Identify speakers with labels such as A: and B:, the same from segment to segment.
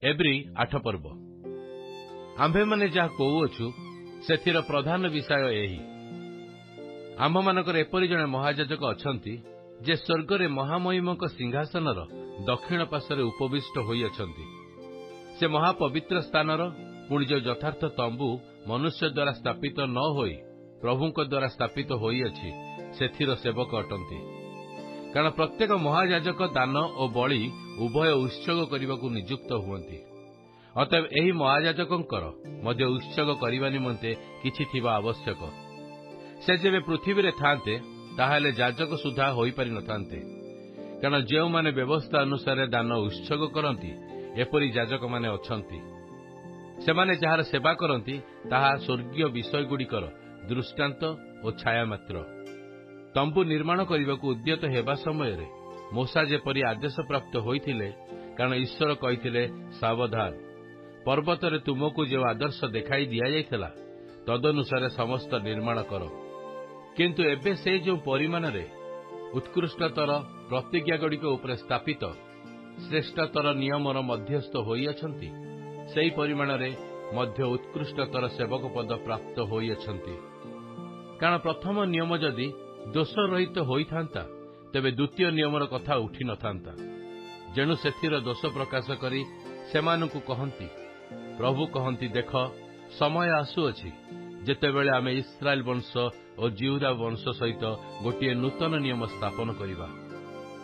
A: एब्री 8 पर्व आम्भे माने जहा कहुअछु सेथिर प्रधान विषय एही। आम्भ मानकर एपरि जणे महायाजक अछंती जे स्वर्गरे महामहिमक सिंहासनर दक्षिण पार्श्वरे उपविष्ट होई अछंती। से महापवित्र स्थानर पुणी जो यथार्थ तंबू मनुष्य द्वारा स्थापित न होई प्रभुंक द्वारा स्थापित होई अछि सेथिर सेवक अटंती। कारण प्रत्येक महायाजक दान और बलि उभय उत्सर्ग करने नियुक्त हुअंती। अतएव एही महायाजकंकर मध्य उत्सर्ग करने निमंते किछि थिबा आवश्यक। से जेबे पृथ्वी रे थांते ताहाले याजक सुधा होई पारि नथांते। कारण जेउ माने व्यवस्था अनुसार दान उत्सर्ग करंती एपरि याजक माने अछंती। से माने जहार सेवा करंती ताहा स्वर्गीय विषय गुड़िकर दृष्टांत और छाया मात्र। तंबू निर्माण करने को उद्यत हेबा समय रे मूसा जेपरि आदेश प्राप्त होइथिले, कारण ईश्वर कहिथिले सावधान पर्वत रे तुमको जो आदर्श देखाई दिया जाइथिला तदनुसार समस्त निर्माण कर। किंतु एबे से जो परिमाण रे उत्कृष्टतर प्रतिज्ञा गुड़िक उपरे स्थापित श्रेष्ठतर नियमर मध्यस्थ होई अछंती सेही परिमाण रे मध्य उत्कृष्टतर सेवक पद प्राप्त होई अछंती। कारण प्रथम नियम जदि दोष रहित होई थांता तेबे द्वितीय नियमर कथा उठी न थांता। जेणु सेथिर दोष प्रकाश करी सेमानकु कहंती प्रभु कहंती देख समय आसुअछि जेतेबेले आमे इस्राएल वंश और जिहुदा वंश सहित गोटे नूतन नियम स्थापन करिबा।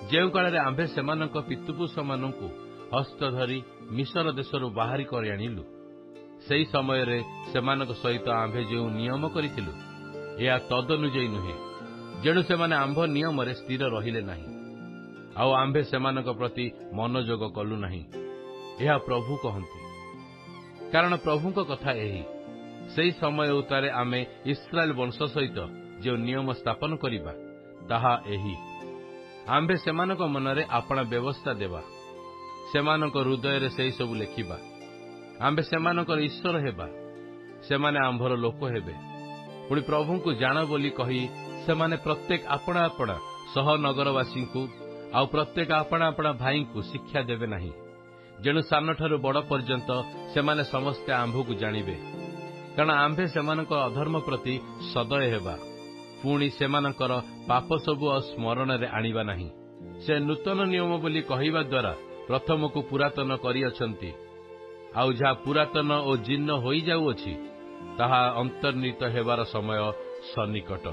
A: जेउ काଳରେ आम्भे सेमानक पितृपुरुष मानकु हस्त धरी मिस्र देशरु बाहरी कर आनिलु सेही समय रे सेमानक सहित आम्भे जेउ नियम करिथिलु या तदनुजयी नुहे। जेणु सेमाने आम्भ नियम रे स्थिर रहिले नाही आउ आम्भे सेमानक प्रति मनोयोग कलु नाही। यह प्रभु कहंती। कारण प्रभुंक कथा एही सेही समय उतारे आमे इस्राएल वंश सहित जो नियम स्थापन करिबा ताहा एही। आम्भे सेमानक मनरे आपणा व्यवस्था देवा सेमानक हृदय रे सेही सब लेखिबा। आम्भे सेमानकर ईश्वर हेबा सेमाने आम्भर लोक हेबे। पुणी प्रभुंकु जान बोली कही सेमाने प्रत्येक आपणा आपणा सहनगरवासी को आउ प्रत्येक आपणा आपणा भाई को शिक्षा देवे नाही। जेणु सान ठारू बड़ पर्यंत सेमाने समस्ते आम्भकु जानिबे। कारण आम्भे सेमानक अधर्म प्रति सदय हेबा पुणी सेमानकर पाप सबु स्मरण रे आनिबा नाही। से नूतन नियम बोली कहिबा द्वारा प्रथम को पुरातन करि अछंती आउ जहा पुरातन और जीर्ण होई जाउअछि ताहा अंतर्निहित हेबार समय सन्निकट।